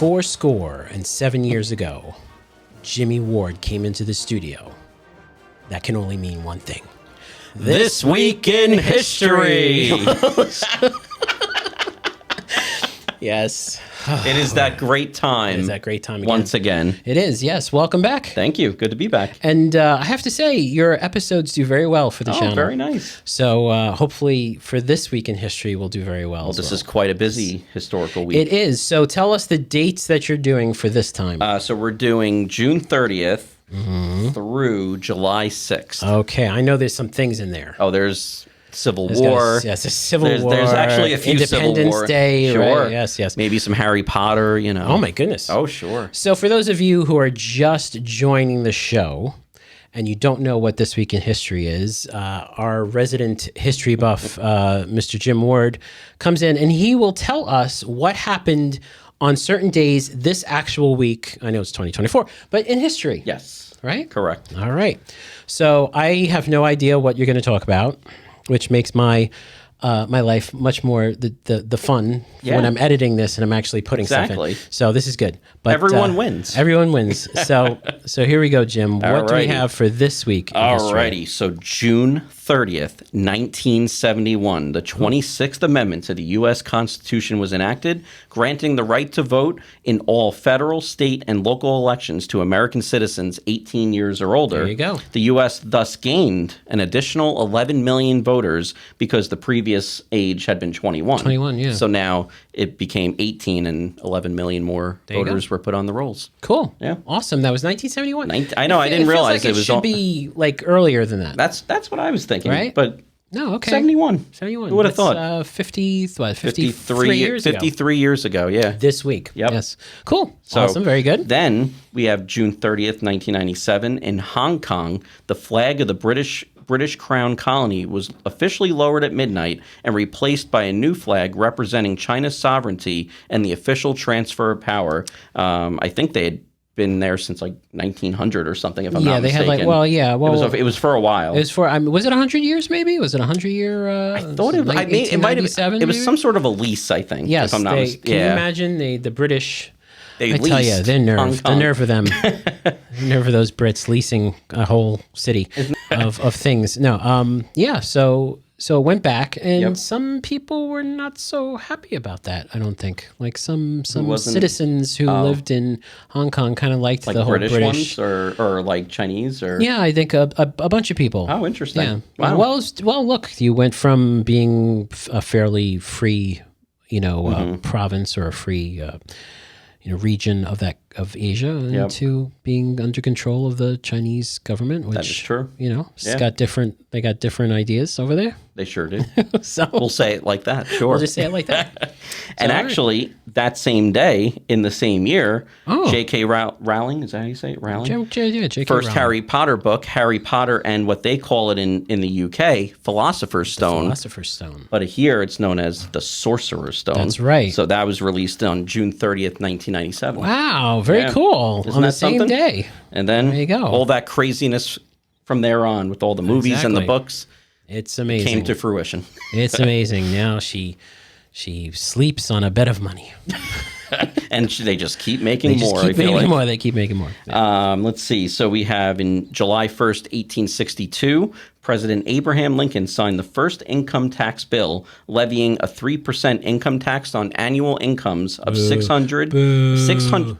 407 years ago, Jimmy Ward came into the studio. That can only mean one thing. This Week in History. Yes. It is that great time. It is that great time again. Once again. It is, yes. Welcome back. Thank you. Good to be back. And I have to say, your episodes do very well for the channel. Oh, very nice. So hopefully for this week in history, we'll do very well. Well, this is quite a busy historical week. It is. So tell us the dates that you're doing for this time. So we're doing June 30th through July 6th. Okay. I know there's some things in there. Oh, there's Civil War. Yes, a Civil War. There's actually a few Civil War. Independence Day. Sure. Right? Yes. Maybe some Harry Potter, you know. Oh, my goodness. Oh, sure. So for those of you who are just joining the show and you don't know what This Week in History is, our resident history buff, Mr. Jim Ward, comes in and he will tell us what happened on certain days this actual week. I know it's 2024, but in history. Yes. Right? Correct. All right. So I have no idea what you're going to talk about, which makes my life much more the fun when I'm editing this and I'm actually putting stuff in. So this is good. But everyone wins. Everyone wins. So here we go, Jim. What do we have for this week? Alrighty. So June 30th, 1971, the 26th Amendment to the U.S. Constitution was enacted, granting the right to vote in all federal, state, and local elections to American citizens 18 years or older. There you go. The U.S. thus gained an additional 11 million voters because the previous age had been 21. 21, yeah. So now it became 18 and 11 million more voters were put on the rolls. Cool. Yeah. Awesome. That was 1971. I know. I didn't realize it should be like earlier than that. That's what I was thinking. Right? But no, okay. 71. 71. Who would have thought? 53 years ago. 53 years ago, yeah. This week. Yep. Yes. Cool. So awesome. Very good. Then we have June 30th, 1997. In Hong Kong, the flag of the British Crown colony was officially lowered at midnight and replaced by a new flag representing China's sovereignty and the official transfer of power. I think they had been there since like 1900 or something, if I'm not mistaken. Had It was for a while. It was for, was it 100 years maybe? Was it 100 year? I thought it might have been. It was some sort of a lease, I think. Yes. If I'm not mistaken. Can you imagine the British? I tell you, the nerve of them, the nerve of those Brits leasing a whole city of things. No, So it went back, and some people were not so happy about that. I don't think, like some citizens who lived in Hong Kong kind of liked the whole British ones, or like Chinese, or I think a bunch of people. Oh, interesting. Yeah. Wow. Well, look, you went from being a fairly free, province or a free. Region of Asia into being under control of the Chinese government, which that is true. They got different ideas over there. They sure do. So we'll say it like that. Sure. We'll just say it like that. And actually, that same day, in the same year, J.K. Rowling, is that how you say it? Rowling? J.K. First Rowling. Harry Potter book, Harry Potter and what they call it in the UK, Philosopher's Stone. Philosopher's Stone. But here it's known as the Sorcerer's Stone. That's right. So that was released on June 30th, 1997. Wow, very cool. Isn't on the that same something? Day. And then there you go. All that craziness from there on with all the movies and the books. It's amazing. Came to fruition. It's amazing. Now she sleeps on a bed of money. And they just keep making more. They keep making more. Yeah. Let's see. So we have in July 1st, 1862, President Abraham Lincoln signed the first income tax bill, levying a 3% income tax on annual incomes of 600.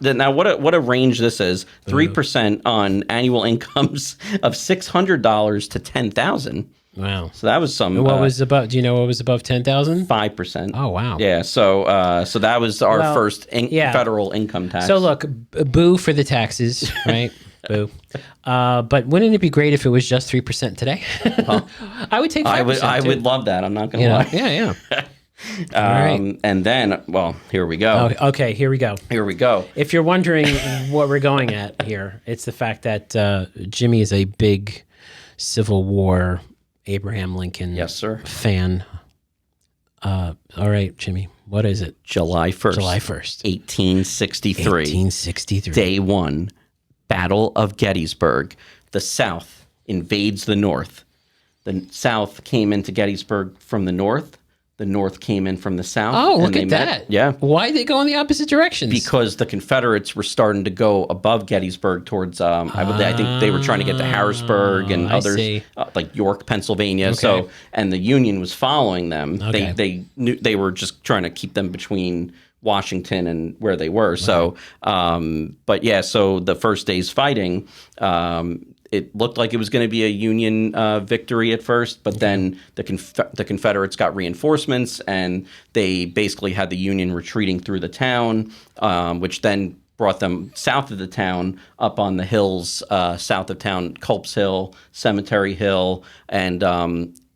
Now, what a range this is. 3% on annual incomes of $600 to $10,000. Wow. So that was some. What was above? Do you know what was above 10,000? 5%. Oh wow. Yeah. So that was our first federal income tax. So look, boo for the taxes, right? Boo. But wouldn't it be great if it was just 3% today? I would take 5%. I would love that. I'm not going to lie. Yeah. Right. And then, well, here we go. Oh, okay, here we go. If you're wondering what we're going at here, it's the fact that Jimmy is a big Civil War Abraham Lincoln fan. All right, Jimmy, what is it? July 1st. 1863. 1863. Day one, Battle of Gettysburg. The South invades the North. The South came into Gettysburg from the north. the North came in from the South. Oh, and look they at met. that. Yeah. Why did they go in the opposite directions? Because the Confederates were starting to go above Gettysburg towards, I think they were trying to get to Harrisburg and I others, see. like York, Pennsylvania. So, and the Union was following them. Okay. They knew they were just trying to keep them between Washington and where they were. So, but yeah, so the first day's fighting, it looked like it was going to be a Union victory at first, but then the Confederates got reinforcements, and they basically had the Union retreating through the town, which then brought them south of the town, up on the hills south of town, Culp's Hill, Cemetery Hill, and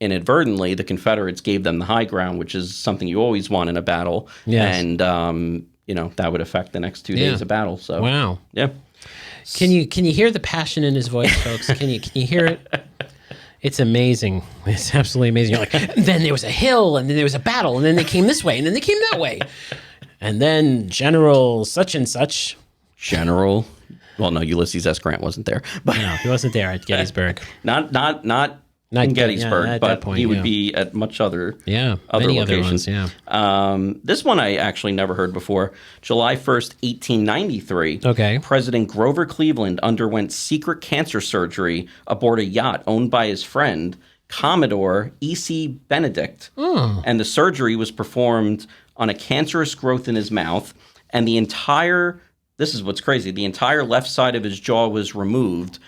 inadvertently, the Confederates gave them the high ground, which is something you always want in a battle. Yes. And that would affect the next 2 days of battle. So wow. yeah. Can you hear the passion in his voice, folks? Can you hear it? It's amazing. It's absolutely amazing. You're like, then there was a hill, and then there was a battle, and then they came this way, and then they came that way, and then General such and such. General. Well, no, Ulysses S. Grant wasn't there, but No, he wasn't there at Gettysburg. not in Gettysburg, at but that point, he would be at much other many locations. other ones, This one I actually never heard before. July 1st, 1893. Okay. President Grover Cleveland underwent secret cancer surgery aboard a yacht owned by his friend, Commodore E.C. Benedict. And the surgery was performed on a cancerous growth in his mouth, and this is what's crazy, the entire left side of his jaw was removed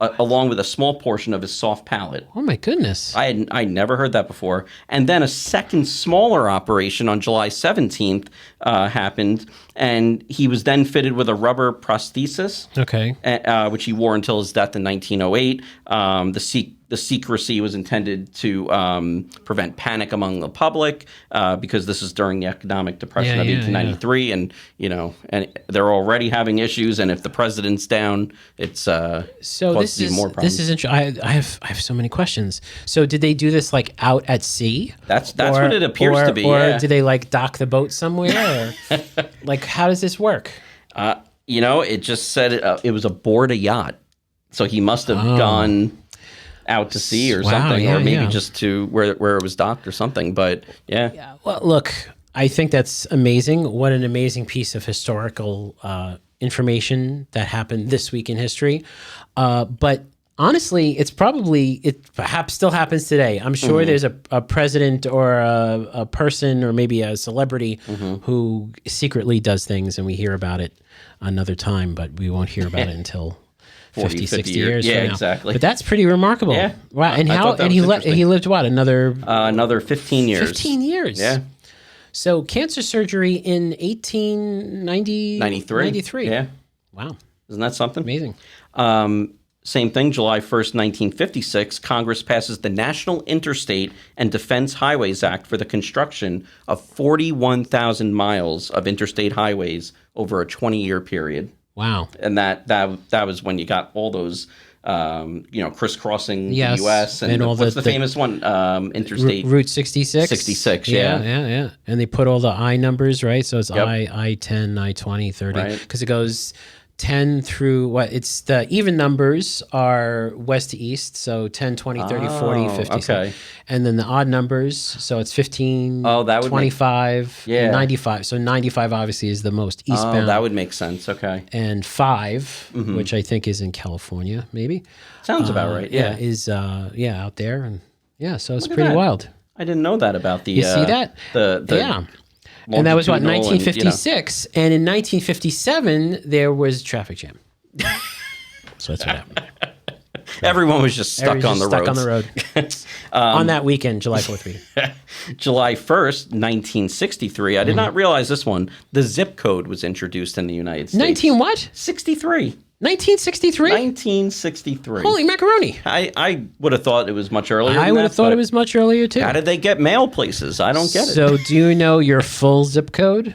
along with a small portion of his soft palate. Oh my goodness! I never heard that before. And then a second smaller operation on July 17th happened, and he was then fitted with a rubber prosthesis, which he wore until his death in 1908. The secrecy was intended to prevent panic among the public because this is during the economic depression of 1893, and they're already having issues. And if the president's down, it's this is more problems. This is interesting. I have so many questions. So did they do this like out at sea? That's what it appears to be. Or did they like dock the boat somewhere? Or, like, how does this work? It just said it was aboard a yacht, so he must have gone out to sea or something, or maybe just to where it was docked or something. But yeah. Well, look, I think that's amazing. What an amazing piece of historical information that happened this week in history. But honestly, it perhaps still happens today. I'm sure there's a president or a person or maybe a celebrity who secretly does things, and we hear about it another time, but we won't hear about it until 50, 60 years from now. Exactly. But that's pretty remarkable. Yeah. Wow. And he lived what? Another 15 years. 15 years. Yeah. So cancer surgery in 1893. Yeah. Wow. Isn't that something? Amazing. Same thing, July 1st, 1956, Congress passes the National Interstate and Defense Highways Act for the construction of 41,000 miles of interstate highways over a 20-year period. Wow. And that was when you got all those, crisscrossing the U.S. And all what's the famous one? Interstate Route 66? 66, Yeah. And they put all the I numbers, right? So it's Yep. I-10, I-20, 30. Right. Because it goes 10 through it's the even numbers are west to east, so 10, 20, 30, 40, 50. Okay. And then the odd numbers, so it's 15, that would 25, and 95. So 95 obviously is the most eastbound. Oh, that would make sense. Okay. And 5, which I think is in California, maybe. Sounds about right. Yeah. Is out there, and so it's Look at pretty that. wild. I didn't know that about the. You see that? The And that was what, longitudinal 1956. And in 1957, there was a traffic jam. So that's what happened. Everyone was just stuck on the road. On that weekend, July 4th weekend. July 1st, 1963. I did not realize this one. The zip code was introduced in the United States. 19 what? 63. 1963? 1963. Holy macaroni. I would have thought it was much earlier. I would have thought it was much earlier, too. How did they get mail places? I don't get it. So do you know your full zip code?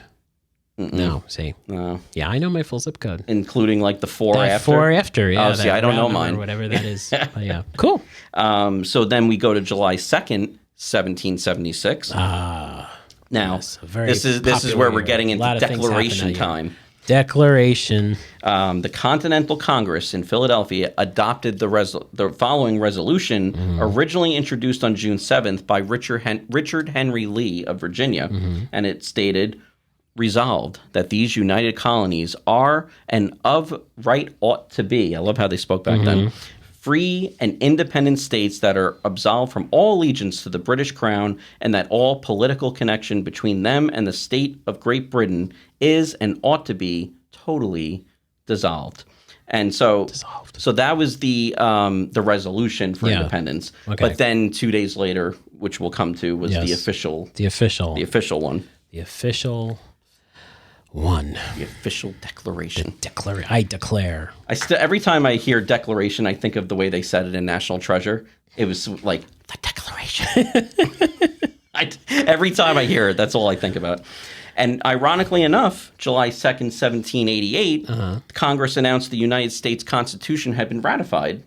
No, see. No. Yeah, I know my full zip code. Including like the 4 after? 4 after, yeah. Oh, see, I don't know mine. Or whatever that is. But yeah, cool. So then we go to July 2nd, 1776. Now, This is where we're getting into declaration time. Declaration. The Continental Congress in Philadelphia adopted the following resolution, originally introduced on June 7th by Richard Henry Lee of Virginia, and it stated, resolved that these united colonies are and of right ought to be, I love how they spoke back then, free and independent states that are absolved from all allegiance to the British Crown, and that all political connection between them and the state of Great Britain is and ought to be totally dissolved. And so that was the resolution for independence. Okay. But then 2 days later, which we'll come to, was the official one. The official one. The official declaration. I declare. Every time I hear declaration, I think of the way they said it in National Treasure. It was like, the declaration. Every time I hear it, that's all I think about. And ironically enough, July 2nd, 1788, Congress announced the United States Constitution had been ratified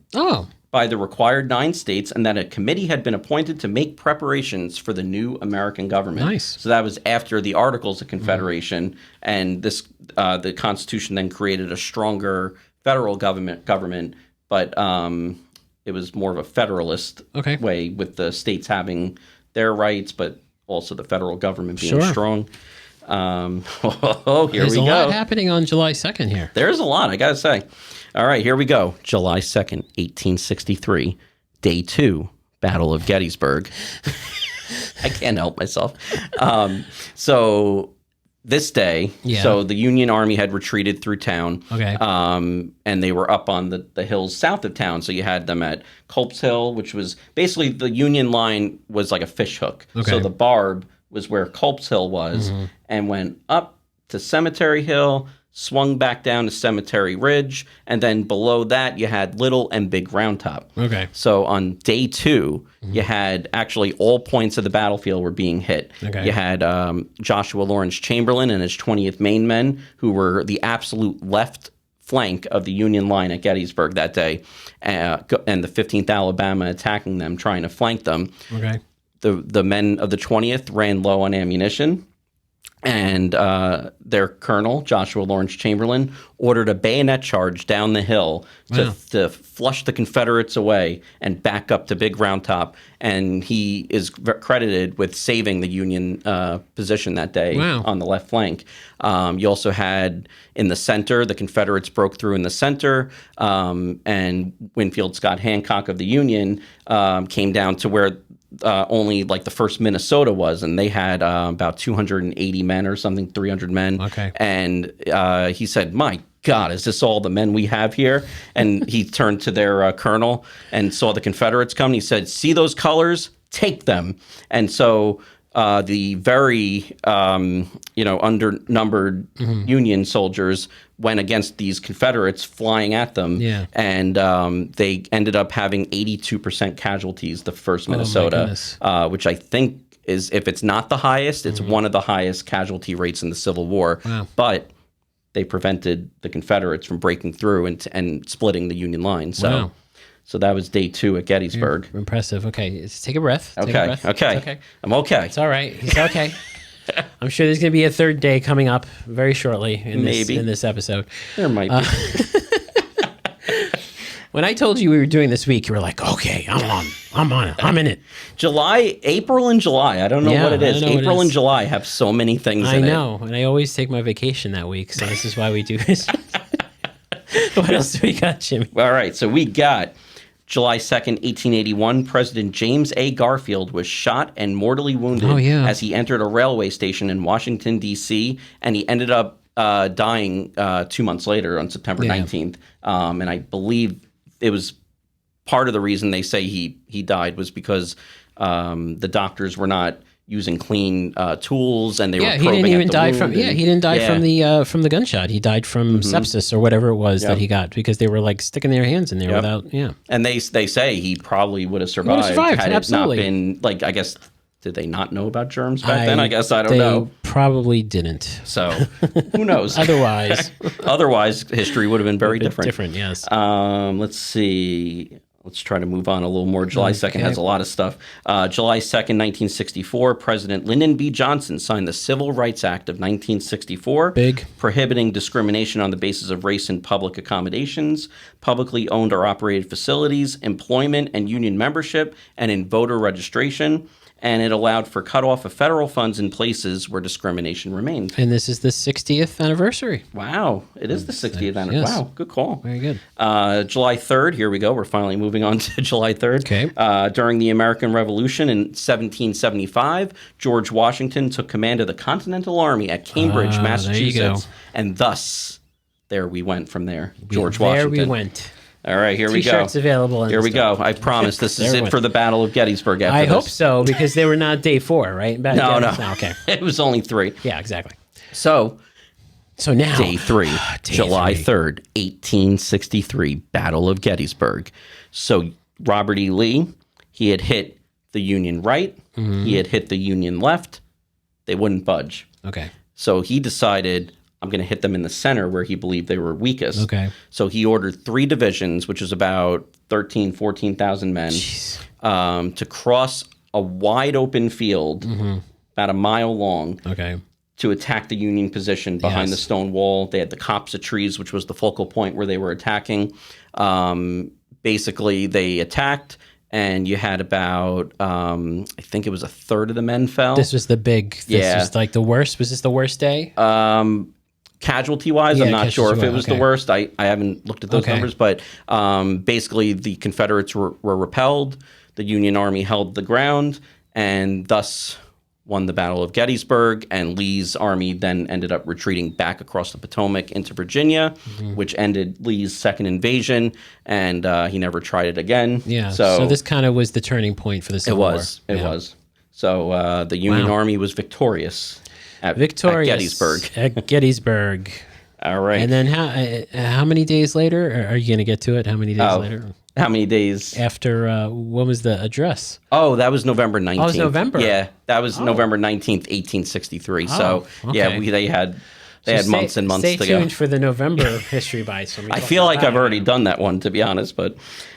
by the required 9 states, and that a committee had been appointed to make preparations for the new American government. Nice. So that was after the Articles of Confederation, and this the Constitution then created a stronger federal government, but it was more of a federalist way, with the states having their rights, but also the federal government being strong. Here There's we go. There's a lot happening on July 2nd here. There's a lot, I gotta say. All right, here we go. July 2nd, 1863, Day 2, Battle of Gettysburg. I can't help myself. So this day, so the Union Army had retreated through town, and they were up on the hills south of town. So you had them at Culp's Hill, which was basically the Union line was like a fish hook. So the barb was where Culp's Hill was, and went up to Cemetery Hill, swung back down to Cemetery Ridge, and then below that you had Little and Big Round Top. So on day 2, you had actually all points of the battlefield were being hit. You had Joshua Lawrence Chamberlain and his 20th Maine men, who were the absolute left flank of the Union line at Gettysburg that day, and the 15th Alabama attacking them, trying to flank them. The men of the 20th ran low on ammunition, and their colonel, Joshua Lawrence Chamberlain, ordered a bayonet charge down the hill to flush the Confederates away and back up to Big Round Top. And he is credited with saving the Union position that day on the left flank. You also had in the center, the Confederates broke through in the center, and Winfield Scott Hancock of the Union came down to where only like the 1st Minnesota was, and they had about 280 men or something, 300 men. And he said, "My God, is this all the men we have here?" And he turned to their colonel and saw the Confederates come. And he said, "See those colors? Take them." And so the very undernumbered Union soldiers went against these Confederates flying at them, and they ended up having 82% casualties, the 1st Minnesota, which I think is, if it's not the highest, it's one of the highest casualty rates in the Civil War. But they prevented the Confederates from breaking through and splitting the Union line. So that was day 2 at Gettysburg. Impressive. Okay, let's take a breath. Okay. I'm okay. It's all right. He's okay. I'm sure there's going to be a 3rd day coming up very shortly in this episode. There might be. When I told you we were doing this week, you were like, "Okay, I'm on it. I'm in it." April and July. I don't know what it is. April and July have so many things in it. I know, and I always take my vacation that week, so this is why we do this. What else do we got, Jimmy? All right, so we got July 2nd, 1881, President James A. Garfield was shot and mortally wounded as he entered a railway station in Washington, D.C., and he ended up dying 2 months later on September 19th. And I believe it was part of the reason they say he died was because the doctors were not using clean tools, and they were probing he didn't even die from. He didn't die from the gunshot. He died from sepsis or whatever it was that he got, because they were like sticking their hands in there without. And they say he probably would have survived had it not been like, I guess. Did they not know about germs back then? I guess I don't know. They probably didn't. So who knows? Otherwise, history would have been very different. Yes. Let's see. Let's try to move on a little more. July 2nd has a lot of stuff. July 2nd, 1964, President Lyndon B. Johnson signed the Civil Rights Act of 1964, prohibiting discrimination on the basis of race in public accommodations, publicly owned or operated facilities, employment and union membership, and in voter registration. And it allowed for cutoff of federal funds in places where discrimination remained. And this is the 60th anniversary. Wow. It is the 60th anniversary. Yes. Wow. Good call. Very good. July 3rd. Here we go. We're finally moving on to July 3rd. Okay. During the American Revolution in 1775, George Washington took command of the Continental Army at Cambridge, Massachusetts. There you go. And thus, there we went from there. George Washington. There we went. All right, here we go. T-shirts available. Here we go. I promise this is it for the Battle of Gettysburg after I this. hope so, because they were not day 4, right? No. Okay. It was only 3. Yeah, exactly. So now. Day 3, July 3rd, 1863, Battle of Gettysburg. So Robert E. Lee, he had hit the Union right. He had hit the Union left. They wouldn't budge. Okay. So he decided, I'm going to hit them in the center where he believed they were weakest. Okay. So he ordered 3 divisions, which is about 14,000 men, to cross a wide open field, about a mile long, to attack the Union position behind the stone wall. They had the copse of trees, which was the focal point where they were attacking. Basically, they attacked, and you had about, I think it was a third of the men fell. This was was like the worst. Was this the worst day? Casualty-wise, I'm not sure if it was the worst. I haven't looked at those numbers, but basically the Confederates were repelled. The Union Army held the ground, and thus won the Battle of Gettysburg, and Lee's army then ended up retreating back across the Potomac into Virginia, which ended Lee's second invasion, and he never tried it again. Yeah, so this kind of was the turning point for the Civil War. It was. So the Union Army was victorious at Gettysburg. At Gettysburg. All right. And then how many days later? Are you going to get to it? How many days later? How many days? After, when was the address? Oh, that was November 19th. Oh, it was November? Yeah, that was November 19th, 1863. So, they had months and months to go. Stay tuned for the November history bites. I feel like I've already done that one, to be honest. But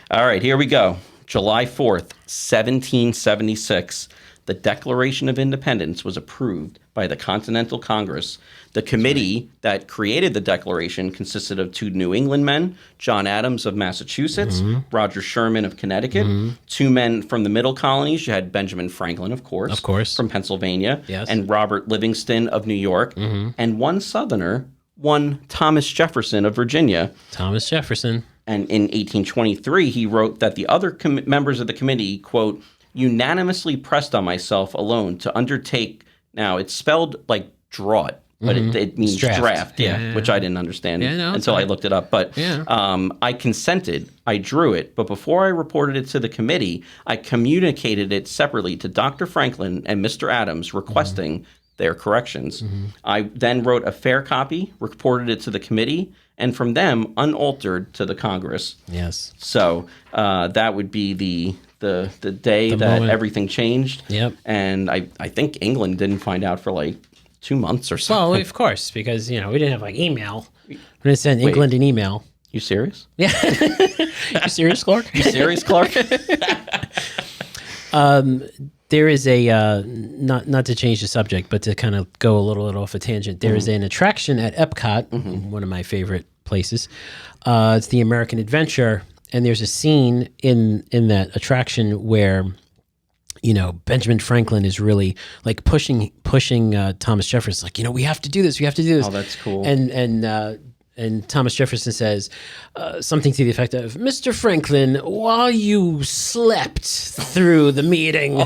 all right, here we go. July 4th, 1776. The Declaration of Independence was approved by the Continental Congress. The committee that created the Declaration consisted of 2 New England men, John Adams of Massachusetts, Roger Sherman of Connecticut, 2 men from the Middle Colonies. You had Benjamin Franklin, of course, from Pennsylvania, and Robert Livingston of New York, and 1 Southerner, 1 Thomas Jefferson of Virginia. Thomas Jefferson. And in 1823, he wrote that the other members of the committee, quote, unanimously pressed on myself alone to undertake. Now, it's spelled like draught, but it means draft, which I didn't understand until I looked it up. But I consented, I drew it, but before I reported it to the committee, I communicated it separately to Dr. Franklin and Mr. Adams, requesting their corrections. I then wrote a fair copy, reported it to the committee, and from them, unaltered to the Congress. Yes. So that would be the day that everything changed. Yep. And I think England didn't find out for like 2 months or so. Well, of course, because, we didn't have like email. I'm going to send England an email. You serious? Yeah. You serious, Clark? You serious, Clark? There is a, not to change the subject, but to kind of go a little off a tangent, there is an attraction at Epcot, one of my favorite places. It's the American Adventure. And there's a scene in that attraction where, Benjamin Franklin is really like pushing Thomas Jefferson, like, we have to do this. We have to do this. Oh, that's cool. And Thomas Jefferson says something to the effect of, Mr. Franklin, while you slept through the meeting,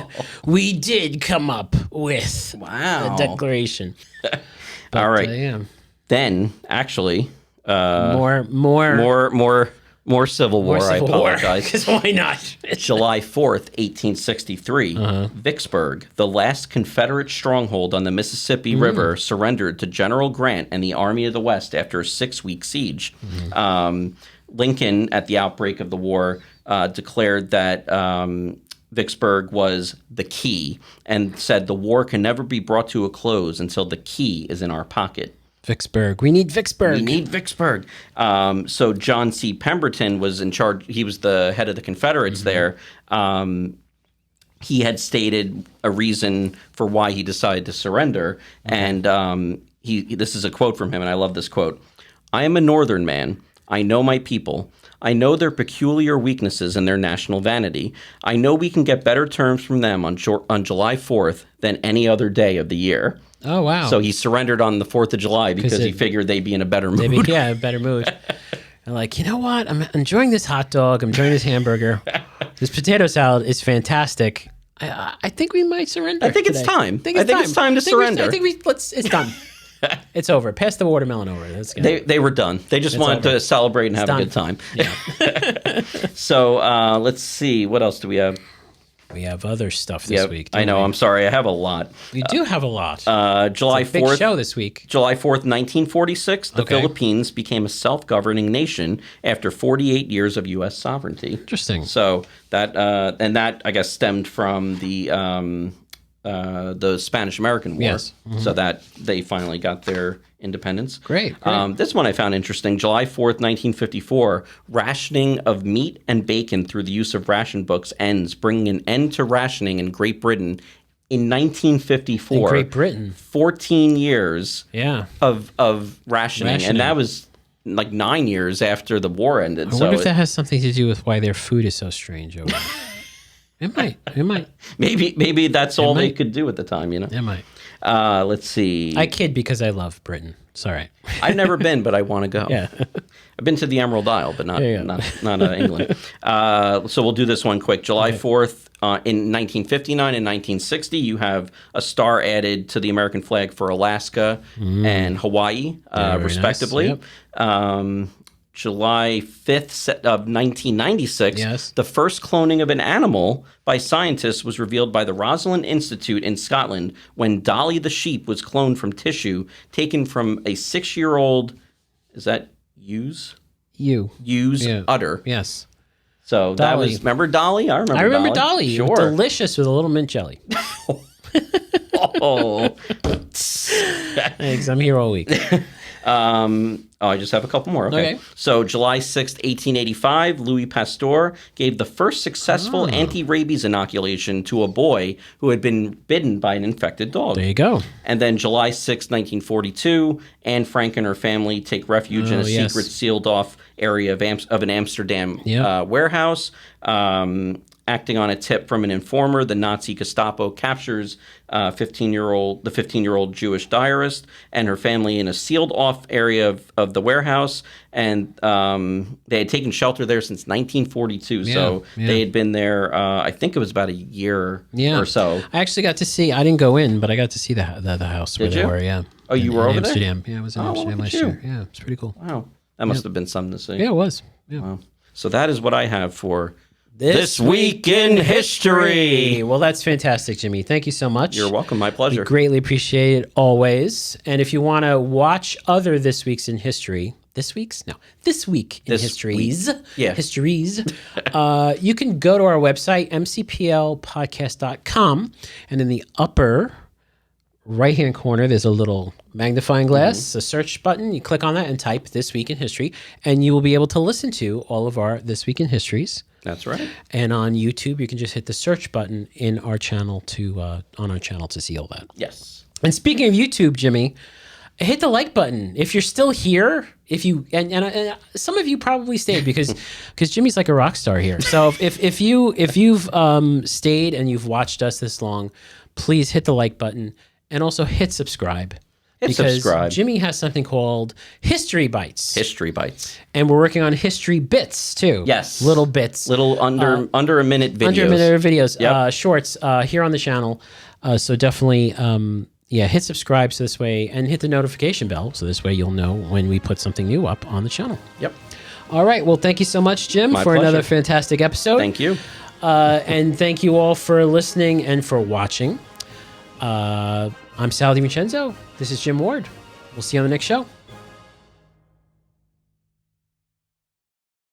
we did come up with a declaration. But, all right. Then, actually, more Civil War. I apologize. Because why not? July 4th, 1863, Vicksburg, the last Confederate stronghold on the Mississippi River, surrendered to General Grant and the Army of the West after a 6-week siege. Lincoln, at the outbreak of the war, declared that Vicksburg was the key and said the war can never be brought to a close until the key is in our pocket. Vicksburg. We need Vicksburg. We need Vicksburg. So John C. Pemberton was in charge. He was the head of the Confederates there. He had stated a reason for why he decided to surrender. And this is a quote from him, and I love this quote. "I am a Northern man. I know my people. I know their peculiar weaknesses and their national vanity. I know we can get better terms from them on July 4th than any other day of the year." Oh, wow. So he surrendered on the 4th of July because he figured they'd be in a better mood. A better mood. And like, you know what? I'm enjoying this hot dog. I'm enjoying this hamburger. This potato salad is fantastic. I think we might surrender. I think today. it's time. I think it's time to surrender. It's done. It's over. Pass the watermelon over. They were done. They just wanted to celebrate and have a good time. Yeah. So let's see. What else do we have? We have other stuff this week. I know. We? I'm sorry. I have a lot. You do have a lot. July 4th. Big show this week. July 4th, 1946. The Philippines became a self-governing nation after 48 years of U.S. sovereignty. Interesting. So that I guess stemmed from the Spanish-American War. Yes. Mm-hmm. So that they finally got their independence. Great. This one I found interesting. July 4th, 1954, rationing of meat and bacon through the use of ration books ends, bringing an end to rationing in Great Britain in 1954. In Great Britain. 14 years of rationing. And that was like 9 years after the war ended. I wonder if that has something to do with why their food is so strange over there. It might. Maybe that's all they could do at the time, you know? It might. Let's see. I kid because I love Britain. It's all right. I've never been, but I want to go. Yeah. I've been to the Emerald Isle, but not England. So we'll do this one quick. July 4th, in 1959 and 1960, you have a star added to the American flag for Alaska and Hawaii, respectively. Nice. Yep. July 5th of 1996, the first cloning of an animal by scientists was revealed by the Rosalind Institute in Scotland when Dolly the sheep was cloned from tissue taken from a 6-year-old, is that ewes? Ewes udder. Yes. So that was, remember Dolly? I remember Dolly. Sure. Delicious with a little mint jelly. Oh. Thanks. I'm here all week. I just have a couple more. Okay. So July 6th, 1885, Louis Pasteur gave the first successful anti-rabies inoculation to a boy who had been bitten by an infected dog. There you go. And then July 6th, 1942, Anne Frank and her family take refuge in a secret sealed-off area of an Amsterdam warehouse. Acting on a tip from an informer, the Nazi Gestapo captures the 15-year-old Jewish diarist and her family in a sealed-off area of the warehouse, and they had taken shelter there since 1942. So they had been there. I think it was about a year or so. I actually got to see. I didn't go in, but I got to see the house where they were. Yeah. Oh, you were over Amsterdam. Yeah, I was in Amsterdam last year. Yeah, it's pretty cool. Wow, that must have been something to see. Yeah, it was. Yeah. Wow. So that is what I have for This Week in History. Well, that's fantastic, Jimmy. Thank you so much. You're welcome. My pleasure. We greatly appreciate it always. And if you want to watch other This Weeks in History, This Week in Histories. Yeah. Histories. You can go to our website, mcplpodcast.com, and in the upper right-hand corner, there's a little magnifying glass, a search button. You click on that and type This Week in History, and you will be able to listen to all of our This Week in Histories. That's right. And on YouTube, you can just hit the search button in our channel to see all that. Yes. And speaking of YouTube, Jimmy, hit the like button if you're still here. If you and some of you probably stayed because Jimmy's like a rock star here. So if you've stayed and you've watched us this long, please hit the like button and also hit subscribe. Because Jimmy has something called History Bites. History Bites. And we're working on History Bits, too. Yes. Little bits. Little under a minute videos. Under a minute videos. Shorts here on the channel. So definitely, hit subscribe so this way, and hit the notification bell so this way you'll know when we put something new up on the channel. Yep. All right. Well, thank you so much, Jim, for another fantastic episode. Thank you. And thank you all for listening and for watching. I'm Sal DiVincenzo. This is Jim Ward. We'll see you on the next show.